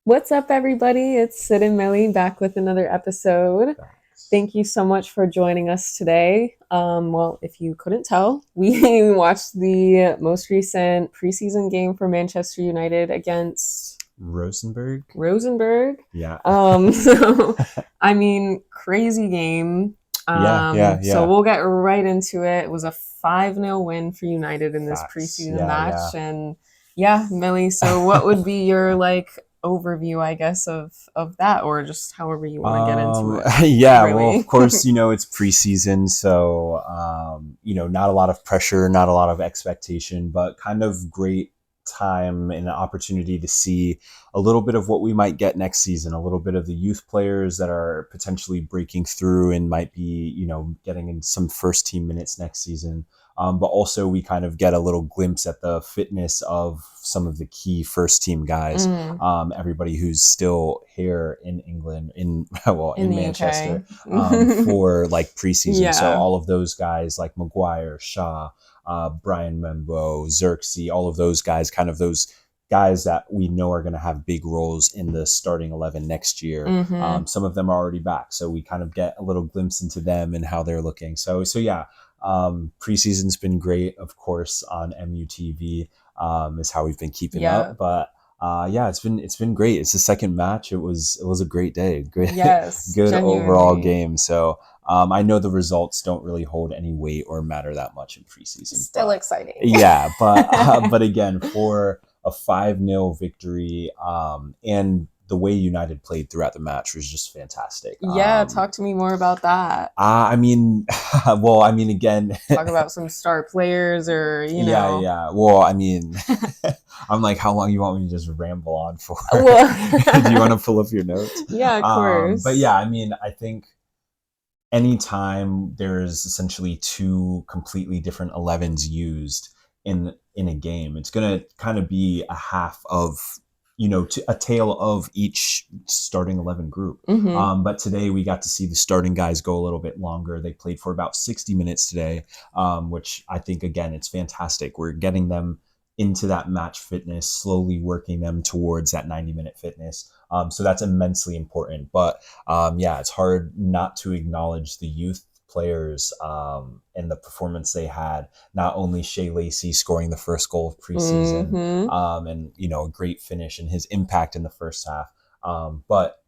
What's up, everybody? It's Sid and Millie back with another episode. Thank you so much for joining us today. Well, if you couldn't tell, we watched the most recent preseason game for Manchester United against Rosenborg. Rosenborg. Yeah. Crazy game. Yeah. So we'll get right into it. It was a 5-0 win for United in this Facts. preseason match. And yeah, Millie, so what would be your overview, I guess, of that, or just however you want to get into it? Yeah, Really. well, of course, it's preseason, so not a lot of pressure, not a lot of expectation, but kind of great time and an opportunity to see a little bit of what we might get next season, a little bit of the youth players that are potentially breaking through and might be, getting in some first team minutes next season. But also we kind of get a little glimpse at the fitness of some of the key first team guys. Everybody who's still here in England, in Manchester, for like preseason. Yeah. So all of those guys like Maguire, Shaw, Brian Membo, Xerxes, all of those guys, kind of those guys that we know are going to have big roles in the starting 11 next year. Some of them are already back, so we kind of get a little glimpse into them and how they're looking. So yeah, preseason's been great, of course, on MUTV. Is how we've been keeping up, but yeah, it's been great. It's the second match. It was a great day, great, Yes, good genuinely. overall game. So I know the results don't really hold any weight or matter that much in preseason. Still exciting. Yeah, but again, for a 5-0 victory, and the way United played throughout the match was just fantastic. Yeah, talk to me more about that. Again, talk about some star players, or Yeah. Well, I'm like, how long you want me to just ramble on for? Do you want to pull up your notes? Yeah, of course. But yeah, I think anytime there's essentially two completely different 11s used in a game, it's gonna kind of be a half of a tale of each starting 11 group. But today we got to see the starting guys go a little bit longer. They played for about 60 minutes today, which I think, again, it's fantastic. We're getting them into that match fitness, slowly working them towards that 90-minute fitness. So that's immensely important. But yeah, it's hard not to acknowledge the youth players and the performance they had. Not only Shea Lacey scoring the first goal of preseason, and a great finish and his impact in the first half, but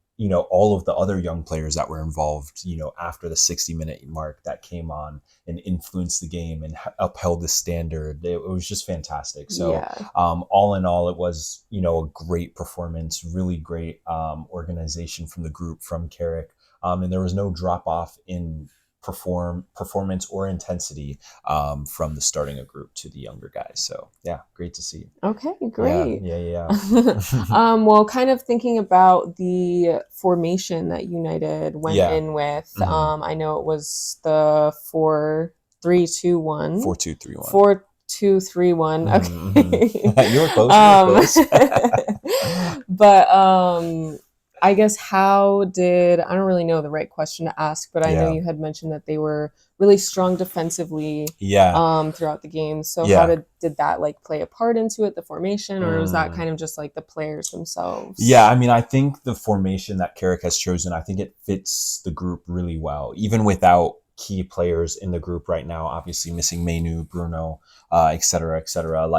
all of the other young players that were involved, after the 60-minute mark, that came on and influenced the game and upheld the standard. It was just fantastic. So all in all, it was a great performance, really great organization from the group, from Carrick, and there was no drop off in performance or intensity from the starting a group to the younger guys. So yeah, great to see. Okay, great. Yeah. Well, kind of thinking about the formation that United went in with, I know it was the 4-3-2-1. 4-2-3-1. 4-2-3-1. Okay. You were close. But I guess I don't really know the right question to ask, but I know you had mentioned that they were really strong defensively throughout the game. So how did that play a part into it, the formation, or was that kind of just the players themselves? Yeah, I think the formation that Carrick has chosen, I think it fits the group really well, even without key players in the group right now, obviously missing Menu, Bruno, et cetera, et cetera.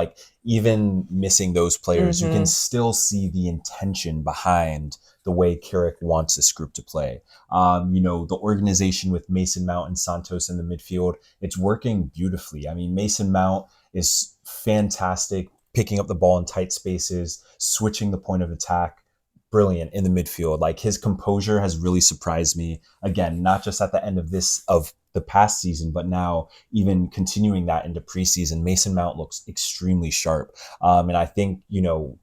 Even missing those players, you can still see the intention behind the way Carrick wants this group to play. The organization with Mason Mount and Santos in the midfield, it's working beautifully. Mason Mount is fantastic, picking up the ball in tight spaces, switching the point of attack, brilliant in the midfield. His composure has really surprised me. Again, not just at the end of the past season, but now even continuing that into preseason. Mason Mount looks extremely sharp. And I think,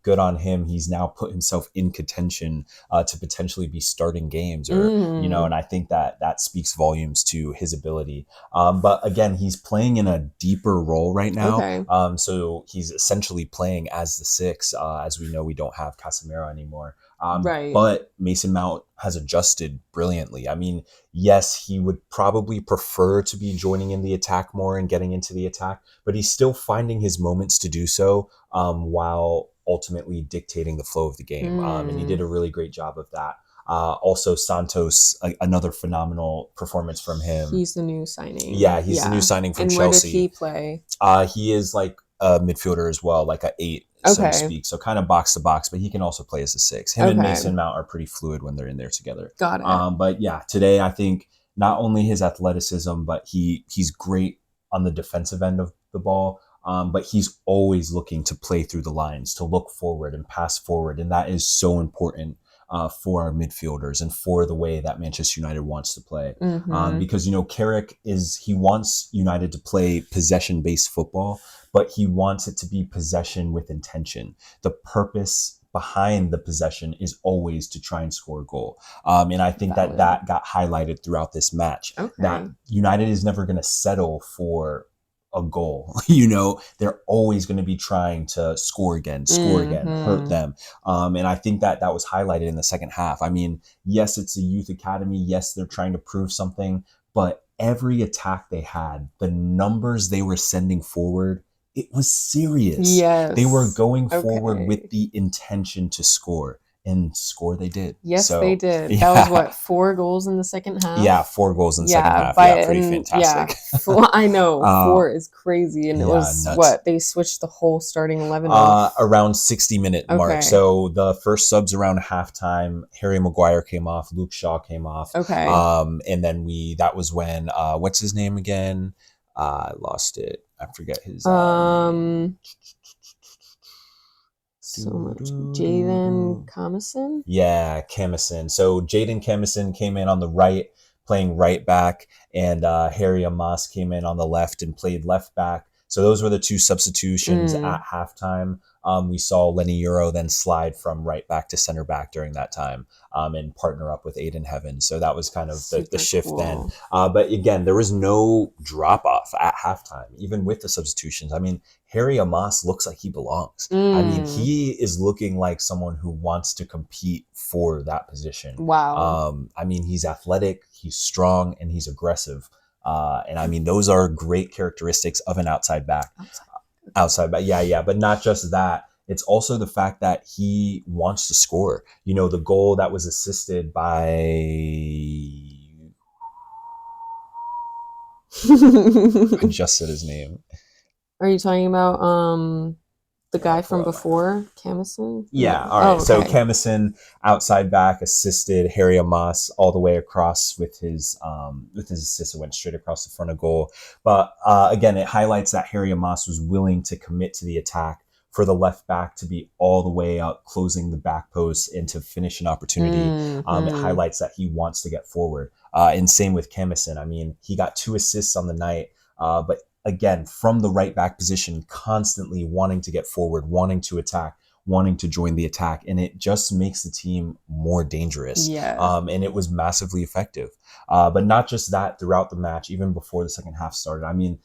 good on him. He's now put himself in contention to potentially be starting games, or, and I think that speaks volumes to his ability. But again, he's playing in a deeper role right now. Okay. So he's essentially playing as the 6. As we know, we don't have Casemiro anymore. Right. But Mason Mount has adjusted brilliantly. Yes, he would probably prefer to be joining in the attack more and getting into the attack, but he's still finding his moments to do so, while ultimately dictating the flow of the game. And he did a really great job of that. Also Santos, another phenomenal performance from him. He's the new signing. Yeah, he's the new signing from Chelsea. And where did he play? He is like a midfielder as well, like a 8, so to speak. So kind of box to box, but he can also play as a 6. Him and Mason Mount are pretty fluid when they're in there together. Got it. But yeah, today I think not only his athleticism, but he's great on the defensive end of the ball. But he's always looking to play through the lines, to look forward and pass forward. And that is so important for our midfielders and for the way that Manchester United wants to play. Because, Carrick he wants United to play possession-based football, but he wants it to be possession with intention. The purpose behind the possession is always to try and score a goal. And I think that got highlighted throughout this match. That United is never going to settle for a goal. They're always going to be trying to score again, hurt them. And I think that was highlighted in the second half. I mean, yes, it's a youth academy. Yes, they're trying to prove something, but every attack they had, the numbers they were sending forward, it was serious. Yes. They were going forward with the intention to score. And score they did. Yes, they did. Yeah. That was 4 goals in the second half? Yeah, 4 goals in the second half. Yeah, pretty fantastic. Yeah, I know. 4 is crazy. And it was nuts. They switched the whole starting 11 around 60-minute mark. So the first subs around halftime, Harry Maguire came off, Luke Shaw came off. Okay. And then that was when, what's his name again? I lost it. I forget his so much. Jaden Camison? Yeah, Camison. So Jaden Camison came in on the right, playing right back, and Harry Amos came in on the left and played left back. So those were the 2 substitutions at halftime. We saw Lenny Euro then slide from right back to center back during that time and partner up with Aiden Heaven. So that was kind of the shift then. But again, there was no drop off at halftime, even with the substitutions. I mean, Harry Amos looks like he belongs. I mean, he is looking like someone who wants to compete for that position. Wow. I mean, he's athletic, he's strong, and he's aggressive. And I mean, those are great characteristics of an outside back. Outside back. Yeah. But not just that. It's also the fact that he wants to score. The goal that was assisted by... I just said his name. Are you talking about the guy from before, Camison? Yeah, all right. Okay. So Camison, outside back, assisted Harry Amos all the way across with his assist. It went straight across the front of goal. But again, it highlights that Harry Amos was willing to commit to the attack for the left back to be all the way up, closing the back post and to finish an opportunity. It highlights that he wants to get forward. And same with Camison. I mean, he got 2 assists on the night, but again, from the right back position, constantly wanting to get forward, wanting to attack, wanting to join the attack. And it just makes the team more dangerous. Yeah. And it was massively effective. But not just that, throughout the match, even before the second half started, I mean,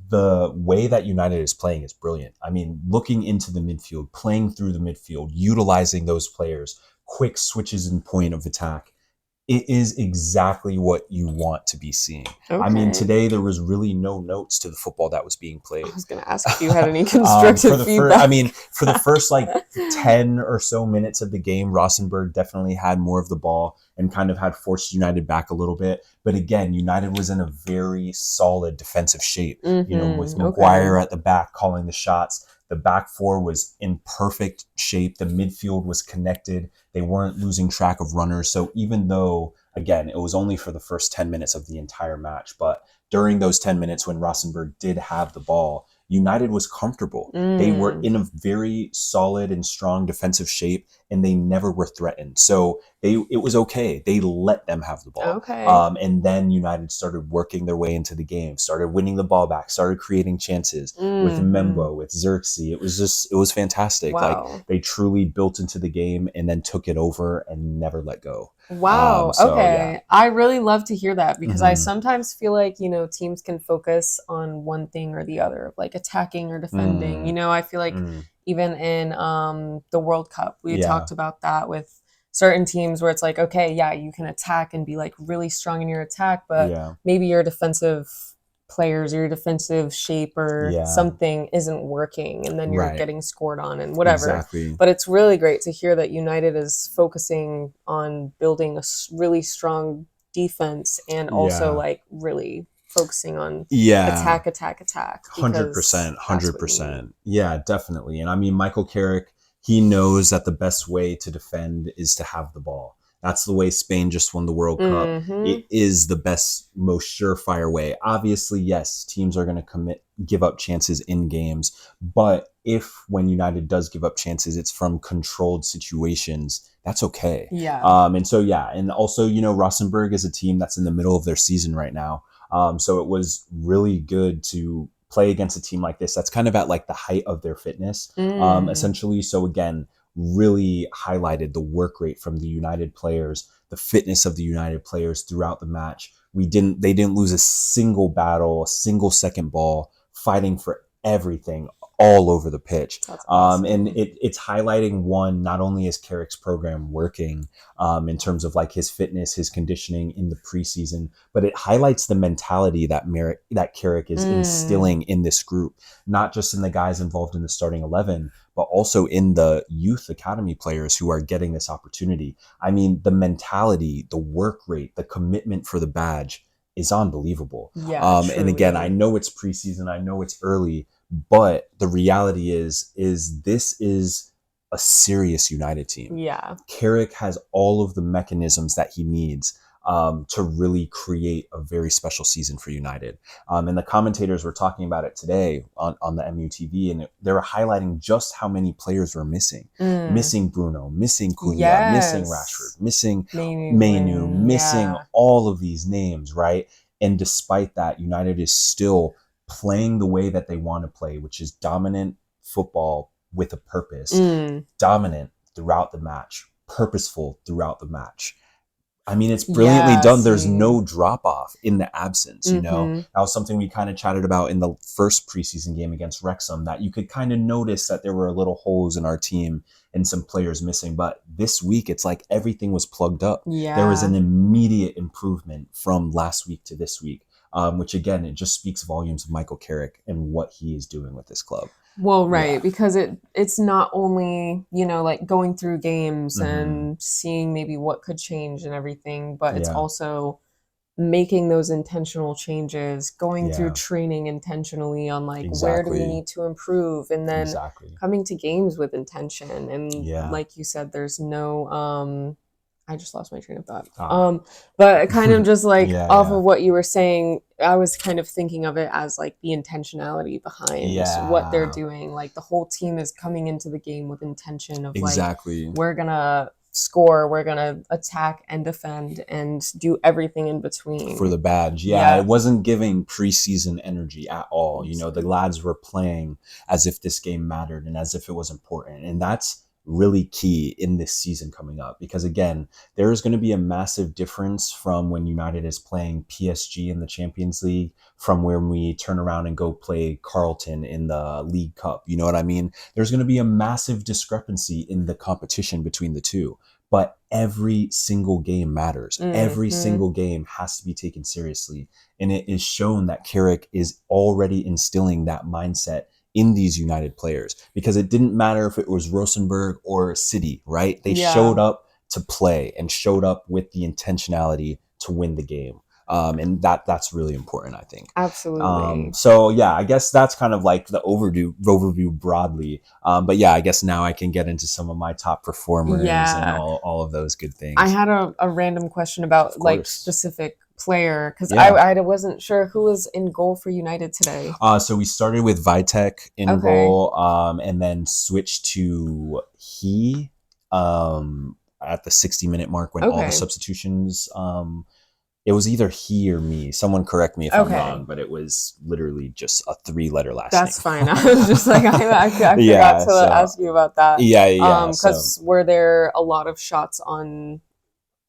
the way that United is playing is brilliant. I mean, looking into the midfield, playing through the midfield, utilizing those players, quick switches in point of attack. It is exactly what you want to be seeing. Okay. I mean, today there was really no notes to the football that was being played. I was going to ask if you had any constructive feedback. For the first 10 or so minutes of the game, Rosenborg definitely had more of the ball and kind of had forced United back a little bit. But again, United was in a very solid defensive shape, with Maguire at the back calling the shots. The back 4 was in perfect shape. The midfield was connected. They weren't losing track of runners. So even though, again, it was only for the first 10 minutes of the entire match, but during those 10 minutes when Rosenborg did have the ball, United was comfortable. They were in a very solid and strong defensive shape, and they never were threatened. So it was okay. They let them have the ball. Okay. And then United started working their way into the game, started winning the ball back, started creating chances with Membo, with Xerxes. It was fantastic. Wow. Like, they truly built into the game and then took it over and never let go. Wow. Okay. Yeah. I really love to hear that because I sometimes feel like, teams can focus on one thing or the other, like attacking or defending. I feel like even in the World Cup, we talked about that with certain teams where it's like, okay, yeah, you can attack and be like really strong in your attack, but maybe your defensive players or your defensive shape or something isn't working, and then you're getting scored on and whatever. Exactly. But it's really great to hear that United is focusing on building a really strong defense and also like really focusing on attack. 100%. Yeah, definitely. And I mean, Michael Carrick, he knows that the best way to defend is to have the ball. That's the way Spain just won the World Cup. It is the best, most surefire way. Obviously, yes, teams are going to give up chances in games. But if when United does give up chances, it's from controlled situations, that's okay. And so, and also, Rosenborg is a team that's in the middle of their season right now. So it was really good to play against a team like this that's kind of at like the height of their fitness, essentially. So again, really highlighted the work rate from the United players, the fitness of the United players throughout the match. They didn't lose a single battle, a single second ball, fighting for everything all over the pitch. That's awesome. And it's highlighting not only is Carrick's program working in terms of like his fitness, his conditioning in the preseason, but it highlights the mentality that Carrick is instilling in this group, not just in the guys involved in the starting 11, but also in the youth academy players who are getting this opportunity. I mean, the mentality, the work rate, the commitment for the badge is unbelievable. And again, I know it's preseason, I know it's early, but the reality is this is a serious United team. Carrick has all of the mechanisms that he needs to really create a very special season for United. And the commentators were talking about it today on the MUTV, and they were highlighting just how many players were missing. Missing Bruno, missing Cunha, missing Rashford, missing Mainu, missing all of these names, right? And despite that, United is still playing the way that they want to play, which is dominant football with a purpose, dominant throughout the match, purposeful throughout the match. I mean, it's brilliantly done. There's no drop off in the absence, That was something we kind of chatted about in the first preseason game against Wrexham, that you could kind of notice that there were little holes in our team and some players missing. But this week, it's like everything was plugged up. There was an immediate improvement from last week to this week, which again, it just speaks volumes of Michael Carrick and what he is doing with this club. Well, because it's not only, like going through games and seeing maybe what could change and everything, but it's also making those intentional changes, going through training intentionally on like, where do we need to improve? And then coming to games with intention. And like you said, there's no, I just lost my train of thought. But kind of just like off of what you were saying, I was kind of thinking of it as like the intentionality behind what they're doing. Like the whole team is coming into the game with intention of like, we're going to score, we're going to attack and defend and do everything in between. For the badge. It wasn't giving preseason energy at all. The lads were playing as if this game mattered and as if it was important. And that's really key in this season coming up, because again, there is going to be a massive difference from when United is playing PSG in the Champions League from when we turn around and go play Carlton in the League Cup. You know what I mean? There's going to be a massive discrepancy in the competition between the two, but every single game matters. Every single game has to be taken seriously, and it is shown that Carrick is already instilling that mindset in these United players, because it didn't matter if it was Rosenborg or City, right? They showed up to play and showed up with the intentionality to win the game. And that's really important, I think. Absolutely. So I guess that's kind of like the overview broadly. But I guess now I can get into some of my top performers and all of those good things. I had a random question about like specific player, because I wasn't sure who was in goal for United today. So we started with Vitek in goal, and then switched to he at the 60-minute mark when all the substitutions. It was either he or me. Someone correct me if I'm wrong, but it was literally just a 3-letter last name. That's fine. I was just like, I forgot to ask you about that. Because were there a lot of shots on?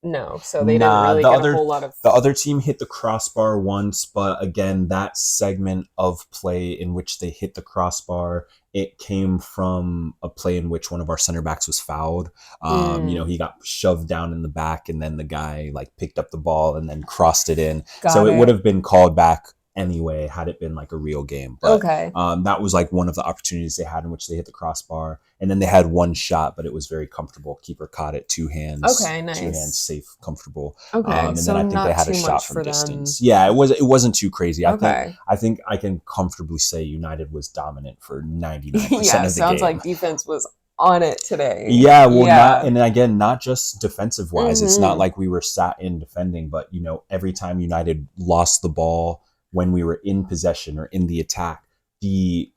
No, so they didn't really get a whole lot of... The other team hit the crossbar once, but again, that segment of play in which they hit the crossbar, it came from a play in which one of our center backs was fouled. He got shoved down in the back, and then the guy like picked up the ball and then crossed it in. It would have been called back anyway had it been like a real game. But that was like one of the opportunities they had in which they hit the crossbar, and then they had one shot, but it was very comfortable. Keeper caught it, 2 hands. Okay, nice. 2 hands, safe, comfortable. And so then I think they had a shot from distance. Yeah, it wasn't too crazy. I think I can comfortably say United was dominant for 99% of the game. Sounds like defense was on it today. Yeah, and again, not just defensive wise. It's not like we were sat in defending, but every time United lost the ball when we were in possession or in the attack, the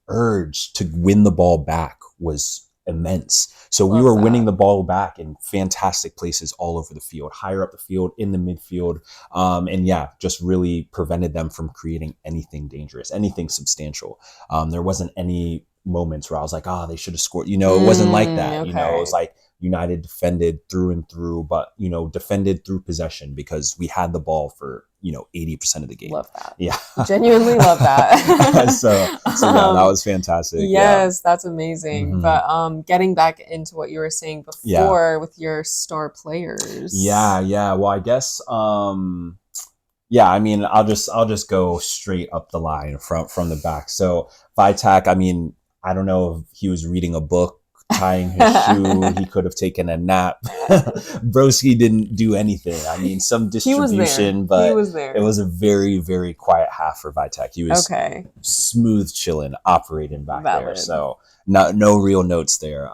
urge to win the ball back was immense. So we were winning the ball back in fantastic places all over the field, higher up the field, in the midfield, and just really prevented them from creating anything dangerous, anything substantial. There wasn't any moments where I was like, they should have scored. It wasn't like that. It was like United defended through and through, but defended through possession because we had the ball for 80% of the game. Love that. Yeah, genuinely love that. so that was fantastic. Yes, that's amazing. But getting back into what you were saying before with your star players. Well, I guess I mean, I'll just go straight up the line from the back. So Vitak, I mean, I don't know if he was reading a book, tying his shoe. He could have taken a nap. Broski didn't do anything. I mean, some distribution, but it was a very, very quiet half for Vitak. He was smooth chilling, operating back there. So no real notes there.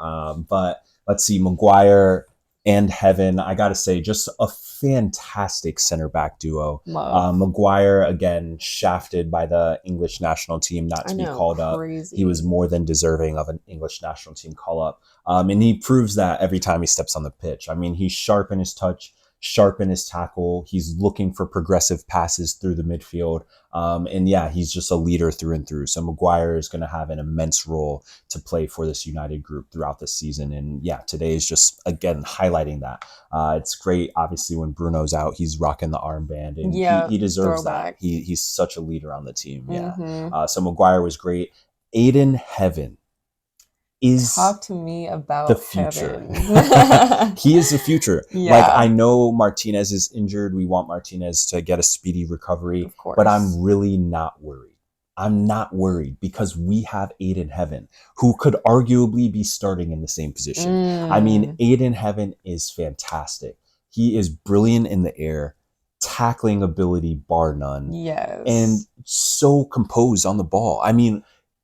But let's see, Maguire and Heaven, I gotta say, just a fantastic center back duo. Maguire, again, shafted by the English national team not to be called up. He was more than deserving of an English national team call up. And he proves that every time he steps on the pitch. I mean, he's sharp in his touch, sharp in his tackle. He's looking for progressive passes through the midfield. And he's just a leader through and through. So Maguire is going to have an immense role to play for this United group throughout this season. And today is just, again, highlighting that. It's great. Obviously, when Bruno's out, he's rocking the armband, and he deserves that. He's such a leader on the team. So Maguire was great. Aiden Heaven talk to me about the future. He is the future. Like, I know Martinez is injured. We want Martinez to get a speedy recovery, of course, but I'm really not worried. I'm not worried because we have Aiden Heaven, who could arguably be starting in the same position. I mean, Aiden Heaven is fantastic. He is brilliant in the air, tackling ability bar none, and so composed on the ball. I mean,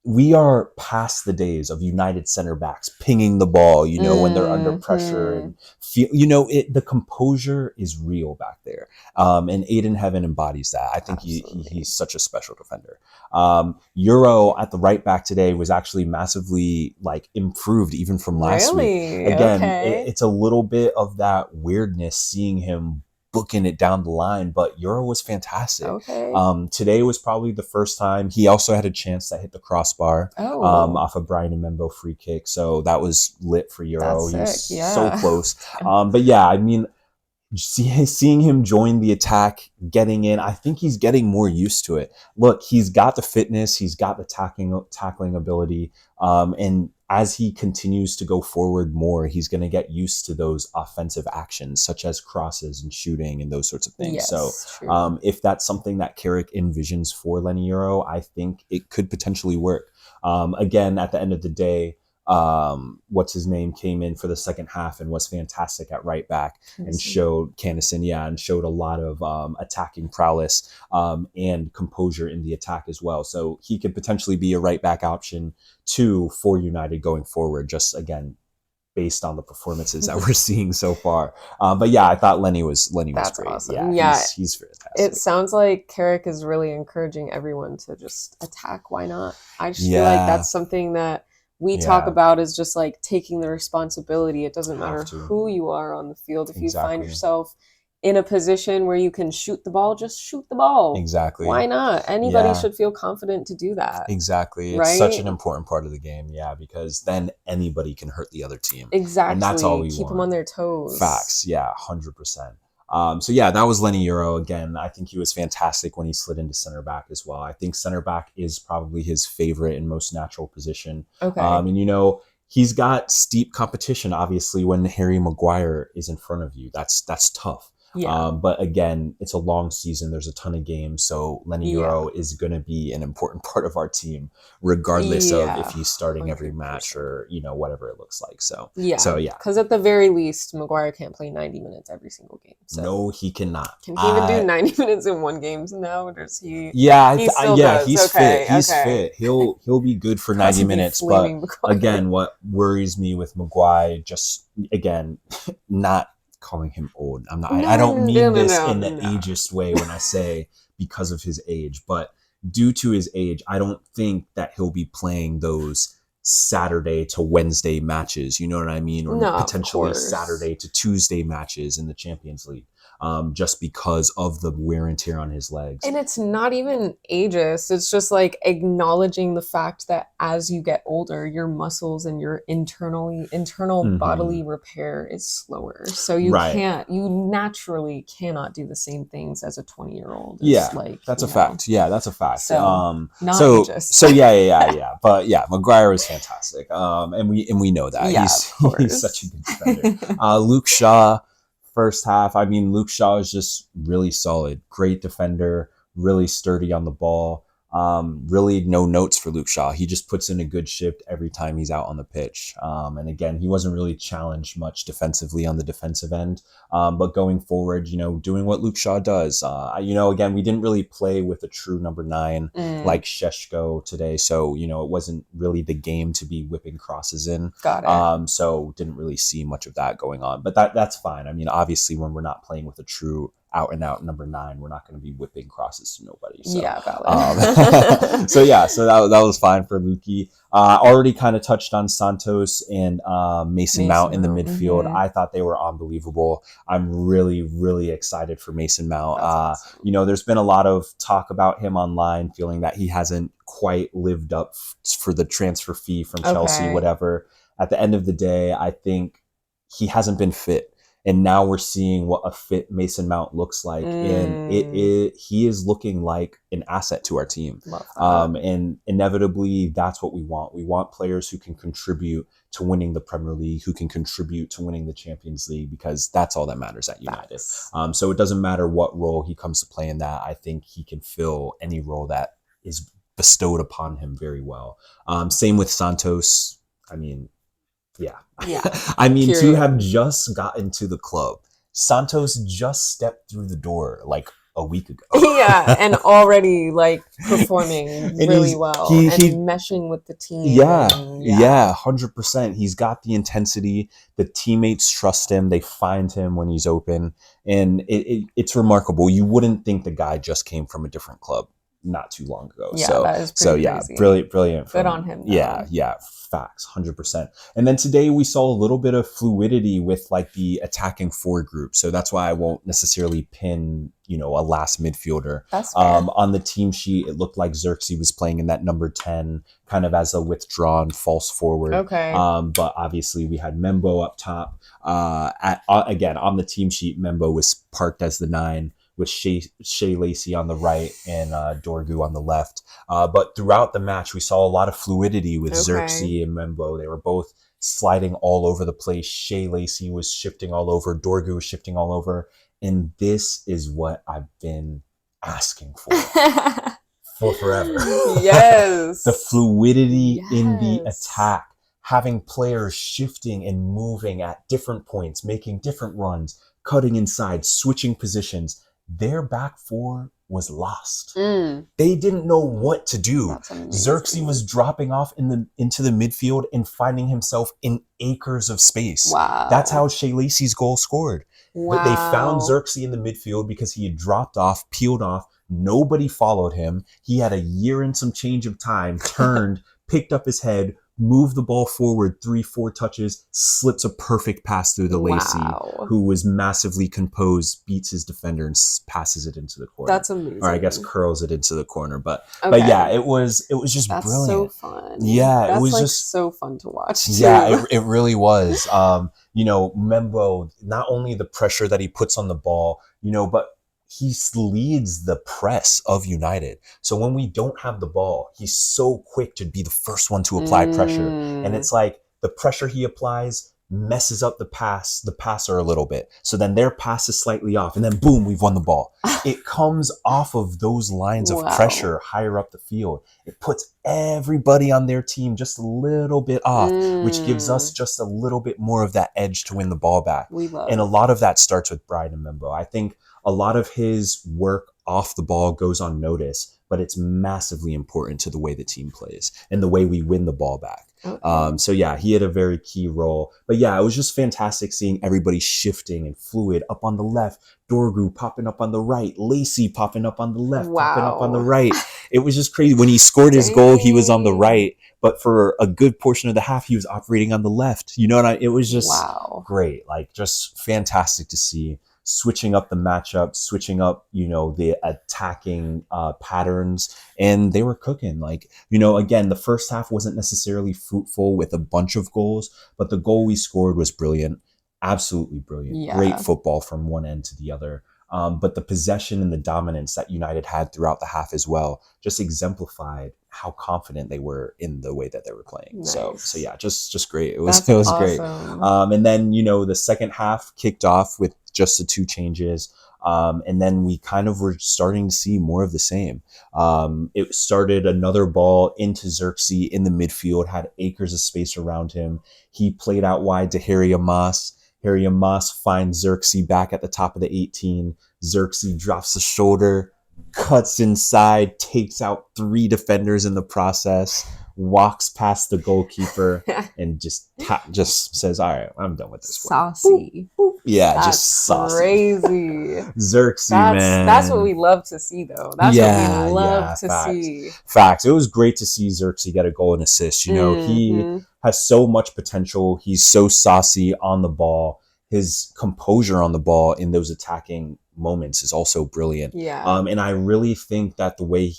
we are past the days of United center backs pinging the ball, when they're under pressure, and feel, the composure is real back there. And Aiden Heaven embodies that. I think he's such a special defender. Euro at the right back today was actually massively improved even from last week. Again, it's a little bit of that weirdness seeing him booking it down the line, but Euro was fantastic. Today was probably the first time. He also had a chance that hit the crossbar off a Brian Mbembo free kick, so that was lit for Euro. He was so close. But I mean, seeing him join the attack, getting in, I think he's getting more used to it. Look, he's got the fitness, he's got the tackling ability, and as he continues to go forward more, he's going to get used to those offensive actions, such as crosses and shooting and those sorts of things. If that's something that Carrick envisions for Lenny Euro, I think it could potentially work. Again, at the end of the day, what's his name came in for the second half and was fantastic at right back and showed and showed a lot of attacking prowess and composure in the attack as well. So he could potentially be a right back option too for United going forward, just again based on the performances that we're seeing so far. But I thought Lenny was great. Awesome. He's fantastic. It sounds like Carrick is really encouraging everyone to just attack. Why not? I just feel like that's something that we talk about, is just taking the responsibility. It doesn't matter who you are on the field. If you find yourself in a position where you can shoot the ball, just shoot the ball. Exactly. Why not? Anybody should feel confident to do that. Exactly. It's such an important part of the game. Because then anybody can hurt the other team. Exactly. And that's all we keep want. them on their toes. Facts. 100%. That was Lenny Euro. Again, I think he was fantastic when he slid into center back as well. I think center back is probably his favorite and most natural position. And he's got steep competition, obviously, when Harry Maguire is in front of you. That's tough. Yeah. But again, it's a long season. There's a ton of games. So Lenny Euro is going to be an important part of our team, regardless of if he's starting 100%. Every match or, whatever it looks like. So yeah. Because at the very least, Maguire can't play 90 minutes every single game. So. No, he cannot. Can he even do 90 minutes in one game now? Or does he? Yeah, he's fit. He's fit. He'll be good for 90 minutes. But again, what worries me with Maguire, just again, not calling him old. I'm not. I don't mean this in the ageist way when I say because of his age, but due to his age, I don't think that he'll be playing those Saturday to Wednesday matches. You know what I mean? Or potentially Saturday to Tuesday matches in the Champions League. Just because of the wear and tear on his legs. And it's not even ageist. It's just like acknowledging the fact that as you get older, your muscles and your internal bodily repair is slower. So you naturally cannot do the same things as a 20-year-old. That's a fact. Yeah, that's a fact. So, not ageist. So yeah. But yeah, Maguire is fantastic. And we know that. Yeah, he's such a good defender. Luke Shaw. First half, Luke Shaw is just really solid. Great defender, really sturdy on the ball. Really no notes for Luke Shaw. He just puts in a good shift every time he's out on the pitch. And again, he wasn't really challenged much defensively on the defensive end. But going forward, doing what Luke Shaw does. Again, we didn't really play with a true number 9 like Šeško today. So, it wasn't really the game to be whipping crosses in. Got it. So didn't really see much of that going on. But that's fine. Obviously, when we're not playing with a true out and out number 9, we're not going to be whipping crosses to nobody. So, valid. so that was fine for Lukey. Already kind of touched on Santos and Mason Mount in the midfield. I thought they were unbelievable. I'm really, really excited for Mason Mount. Awesome. There's been a lot of talk about him online, feeling that he hasn't quite lived up for the transfer fee from Chelsea, whatever. At the end of the day, I think he hasn't been fit. And now we're seeing what a fit Mason Mount looks like. And he is looking like an asset to our team. And inevitably, that's what we want. We want players who can contribute to winning the Premier League, who can contribute to winning the Champions League, because that's all that matters at United. So it doesn't matter what role he comes to play in that. I think he can fill any role that is bestowed upon him very well. Same with Santos. Yeah. To have just gotten to the club, Santos just stepped through the door like a week ago. And already performing really well and meshing with the team. 100%. He's got the intensity. The teammates trust him. They find him when he's open, and it's remarkable. You wouldn't think the guy just came from a different club not too long ago. That is pretty crazy. Brilliant. Good on him. Facts, 100%. And then today we saw a little bit of fluidity with the attacking forward group. So that's why I won't necessarily pin, a last midfielder. That's fair. On the team sheet, it looked like Xerxes was playing in that number 10, kind of as a withdrawn false forward. Okay. But obviously we had Membo up top. Again, on the team sheet, Membo was parked as the 9. With Shea Lacey on the right and Dorgu on the left. But throughout the match, we saw a lot of fluidity with Xerxes and Membo. They were both sliding all over the place. Shea Lacey was shifting all over. Dorgu was shifting all over. And this is what I've been asking for forever. Yes. The fluidity in the attack. Having players shifting and moving at different points, making different runs, cutting inside, switching positions. Their back four was lost. They didn't know what to do. Xerxes was dropping off into the midfield and finding himself in acres of space. Wow. That's how Shea Lacey's goal scored. Wow. They found Xerxes in the midfield because he had dropped off, peeled off. Nobody followed him. He had a year and some change of time, turned, picked up his head, moved the ball forward 3-4 touches, slips a perfect pass through the Lacey, who was massively composed, beats his defender and passes it into the corner. That's amazing. Or I guess curls it into the corner. But yeah, it was just That's brilliant. So fun. Yeah, That's it was just so fun to watch too. Yeah, it really was. Membo, not only the pressure that he puts on the ball, but he leads the press of United. So when we don't have the ball, he's so quick to be the first one to apply pressure. And it's like the pressure he applies messes up the passer a little bit. So then their pass is slightly off, and then boom, we've won the ball. It comes off of those lines of pressure higher up the field. It puts everybody on their team just a little bit off, which gives us just a little bit more of that edge to win the ball back. And a lot of that starts with Brian Mbembo. I think a lot of his work off the ball goes unnoticed, but it's massively important to the way the team plays and the way we win the ball back. Okay. So yeah, he had a very key role. But yeah, it was just fantastic seeing everybody shifting and fluid up on the left, Dorgu popping up on the right, Lacey popping up on the left, popping up on the right. It was just crazy. When he scored his goal, he was on the right, but for a good portion of the half, he was operating on the left. You know what it was just great. Like, just fantastic to see. Switching up the matchup, switching up, the attacking patterns, and they were cooking. Like, again, the first half wasn't necessarily fruitful with a bunch of goals, but the goal we scored was brilliant. Absolutely brilliant. Yeah. Great football from one end to the other. But the possession and the dominance that United had throughout the half as well just exemplified how confident they were in the way that they were playing. Nice. So yeah, just great. It was awesome. Great. And then, the second half kicked off with just the two changes. And then we kind of were starting to see more of the same. It started another ball into Xerxes in the midfield, had acres of space around him. He played out wide to Harry Amos. Harry Amos finds Xerxes back at the top of the 18. Xerxes drops the shoulder, cuts inside, takes out 3 defenders in the process, walks past the goalkeeper, and just says, "All right, I'm done with this." Saucy. Boop, boop. Yeah, that's just saucy. Crazy. Xerxes, man. That's what we love to see, though. That's what we love to see. Facts. It was great to see Xerxes get a goal and assist. He has so much potential. He's so saucy on the ball. His composure on the ball in those attacking moments is also brilliant. Yeah. And I really think that the way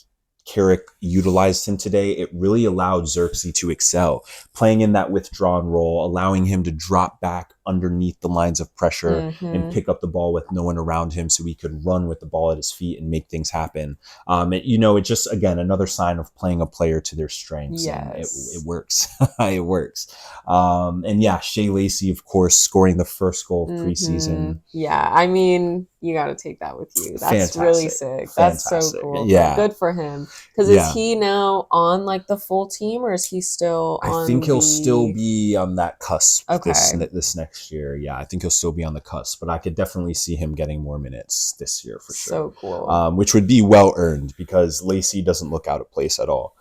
Carrick utilized him today, it really allowed Xerxes to excel, playing in that withdrawn role, allowing him to drop back underneath the lines of pressure and pick up the ball with no one around him so he could run with the ball at his feet and make things happen. It's just, again, another sign of playing a player to their strengths. Yes. And it works. It works. And yeah, Shea Lacey, of course, scoring the first goal of preseason. Yeah, I mean, you got to take that with you. That's fantastic. Really sick. That's so cool. Yeah. Good for him. Because is he now on like the full team, or is he still on I think he'll still be on that cusp this next year. Yeah, I think he'll still be on the cusp, but I could definitely see him getting more minutes this year for sure. So cool. Which would be well earned because Lacey doesn't look out of place at all.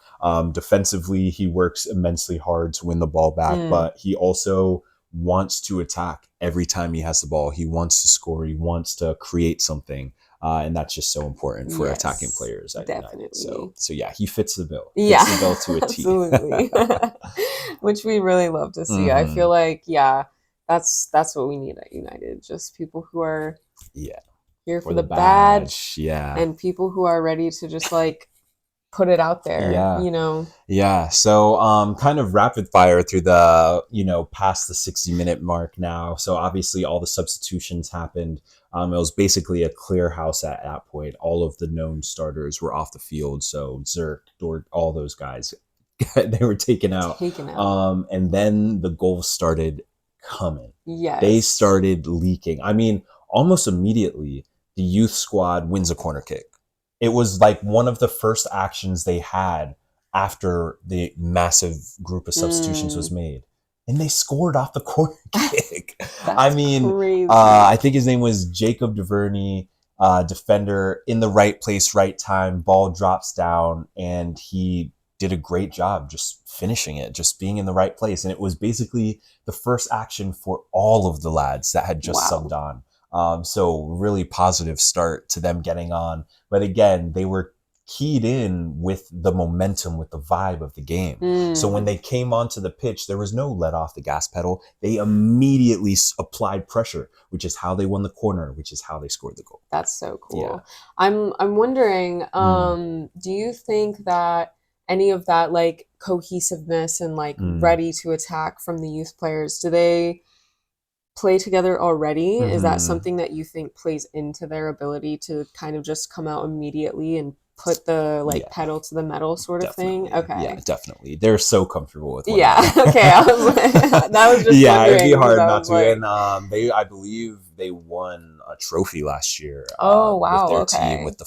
Defensively, he works immensely hard to win the ball back, but he also wants to attack every time he has the ball. He wants to score. He wants to create something. And that's just so important for attacking players at United. So yeah, he fits the bill. Fits the bill to a T. Absolutely. Which we really love to see. I feel like, that's what we need at United. Just people who are here for the badge. Yeah. And people who are ready to just like put it out there. Yeah. So kind of rapid fire through the, past the 60-minute mark now. So obviously all the substitutions happened. It was basically a clear house at that point. All of the known starters were off the field. So Zerk, Dort, all those guys, they were taken out. And then the goals started coming. Yes. They started leaking. I mean, almost immediately, the youth squad wins a corner kick. It was like one of the first actions they had after the massive group of substitutions was made. And they scored off the corner kick. I mean, crazy. I think his name was Jacob Duvernay, defender in the right place, right time. Ball drops down, and he did a great job just finishing it, just being in the right place. And it was basically the first action for all of the lads that had just subbed on. So really positive start to them getting on. But again, they were keyed in with the momentum, with the vibe of the game. So when they came onto the pitch, there was no let off the gas pedal. They immediately applied pressure, which is how they won the corner, which is how they scored the goal. That's so cool. Yeah. I'm wondering, do you think that any of that like cohesiveness and like ready to attack from the youth players, do they play together already? Is that something that you think plays into their ability to kind of just come out immediately and put the like pedal to the metal sort of thing. Okay. Yeah, definitely. They're so comfortable with one another. Okay. I was like, that was just it'd be hard not to. Like... And I believe they won a trophy last year. Oh wow! With their team, with the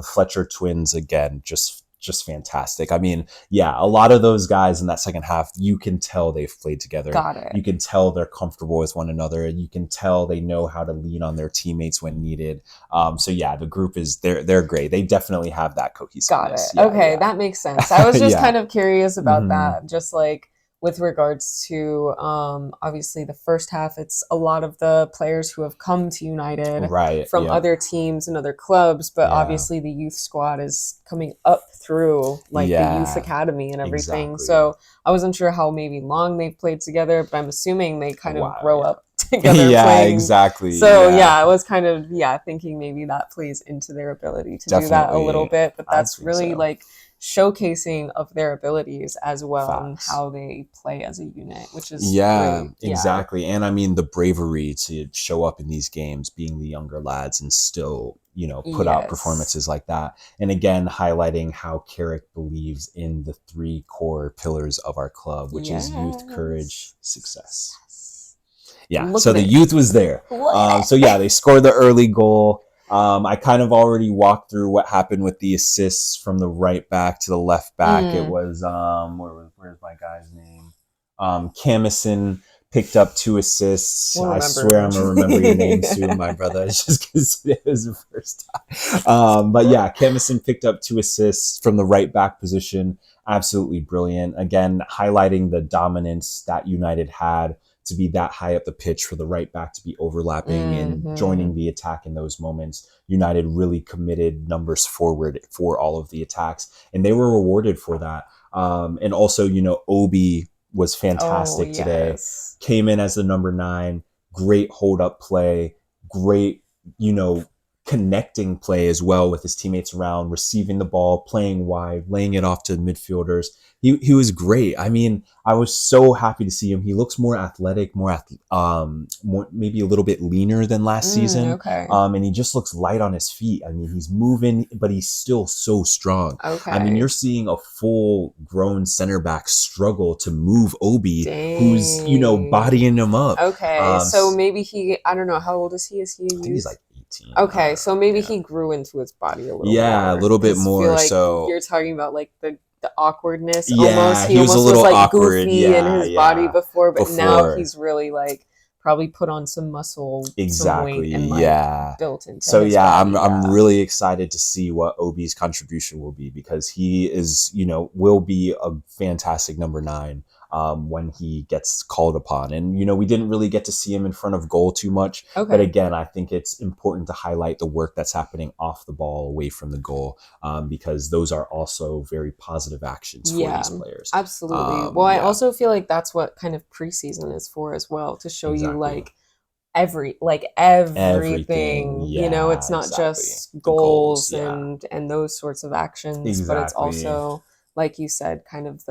Fletcher twins again, just fantastic. I mean, yeah, a lot of those guys in that second half, you can tell they've played together. Got it. You can tell they're comfortable with one another, and you can tell they know how to lean on their teammates when needed. So yeah, the group is they're great. They definitely have that cohesiveness. Got it. Okay, that makes sense. I was just kind of curious about that, just like with regards to obviously the first half, it's a lot of the players who have come to United from other teams and other clubs, but obviously the youth squad is coming up through like the youth academy and everything. So I wasn't sure how maybe long they've played together, but I'm assuming they kind of grow up together playing. Exactly. So I was kind of thinking maybe that plays into their ability to do that a little bit, but that's really like showcasing of their abilities as well. Facts. And how they play as a unit, which is great. Exactly. And I mean the bravery to show up in these games, being the younger lads and still, put out performances like that. And again, highlighting how Carrick believes in the 3 core pillars of our club, which is youth, courage, success. Yeah. So the youth was there. They scored the early goal. I kind of already walked through what happened with the assists from the right back to the left back. It was where's my guy's name? Camison picked up 2 assists. I swear I'm gonna remember your name soon, my brother. It's just because it was the first time. But yeah, Camison picked up 2 assists from the right back position. Absolutely brilliant. Again, highlighting the dominance that United had to be that high up the pitch for the right back to be overlapping and joining the attack in those moments. United really committed numbers forward for all of the attacks, and they were rewarded for that. And also, Obi was fantastic today. Came in as the number 9, great hold up play, great, connecting play as well with his teammates around, receiving the ball, playing wide, laying it off to midfielders. He was great. I mean, I was so happy to see him. He looks more athletic, more maybe a little bit leaner than last season. And he just looks light on his feet. I mean, he's moving, but he's still so strong. I mean, you're seeing a full grown center back struggle to move Obi, who's, bodying him up. So maybe I don't know, how old is he? Is he? I think he's like 18. Okay, so maybe he grew into his body a little more. Yeah, a little bit more. Like so you're talking about like the awkwardness almost. He almost was a little like awkward, goofy in his body before, but now he's really like probably put on some muscle, some weight, and like built into. So I'm really excited to see what Obi's contribution will be, because he is, will be a fantastic number 9 when he gets called upon. And, we didn't really get to see him in front of goal too much. But again, I think it's important to highlight the work that's happening off the ball, away from the goal, because those are also very positive actions for these players. Absolutely. I also feel like that's what kind of preseason is for as well, to show you like everything. It's not just goals and those sorts of actions, but it's also, like you said, kind of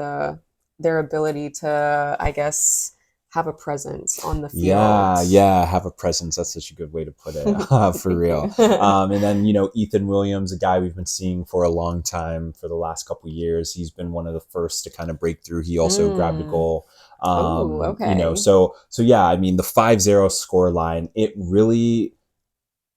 their ability to, I guess, have a presence on the field. Have a presence. That's such a good way to put it, for real. And then, Ethan Williams, a guy we've been seeing for a long time, for the last couple of years. He's been one of the first to kind of break through. He also grabbed a goal. So I mean, the 5-0 score line, it really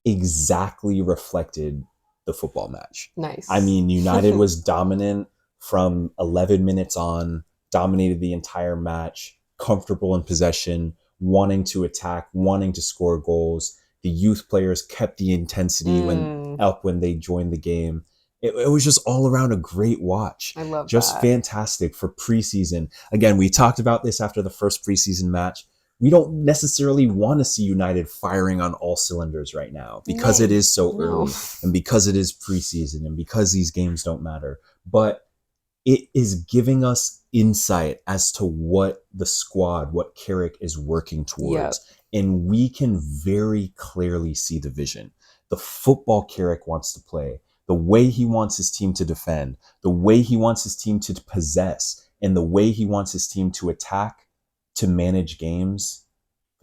exactly reflected the football match. Nice. I mean, United was dominant from 11 minutes on, dominated the entire match, comfortable in possession, wanting to attack, wanting to score goals. The youth players kept the intensity when they joined the game. It was just all around a great watch. I love just that. Fantastic for preseason. Again, we talked about this after the first preseason match. We don't necessarily want to see United firing on all cylinders right now, because it is so early, and because it is preseason, and because these games don't matter. But it is giving us insight as to what the squad, what Carrick is working towards. And we can very clearly see the vision. The football Carrick wants to play, the way he wants his team to defend, the way he wants his team to possess, and the way he wants his team to attack, to manage games.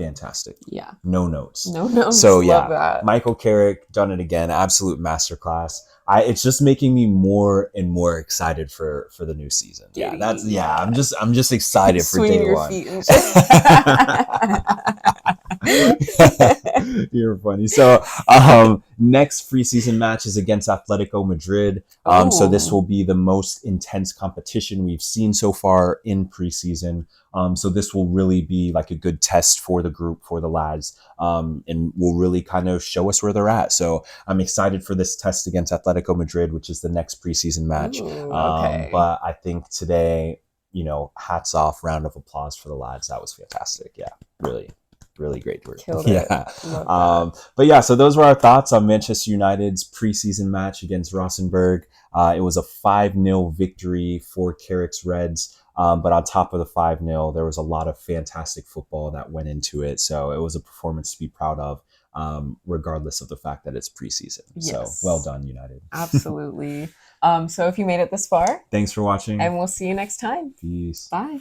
fantastic. Yeah. No notes. No notes. So yeah, love that. Michael Carrick done it again. Absolute masterclass. It's just making me more and more excited for the new season. Giddy, I'm just excited for day your one. Feet and shit. You're funny. So next preseason match is against Atletico Madrid. So this will be the most intense competition we've seen so far in preseason. So this will really be like a good test for the group, for the lads, and will really kind of show us where they're at. So I'm excited for this test against Atletico Madrid, which is the next preseason match. Okay. But I think today, hats off, round of applause for the lads. That was fantastic. Yeah, really great work. Killed it. But yeah, so those were our thoughts on Manchester United's preseason match against Rosenborg. It was a 5-0 victory for Carrick's Reds. But on top of the 5-0, there was a lot of fantastic football that went into it. So it was a performance to be proud of, regardless of the fact that it's preseason. Yes. So well done, United. Absolutely. So if you made it this far, thanks for watching. And we'll see you next time. Peace. Bye.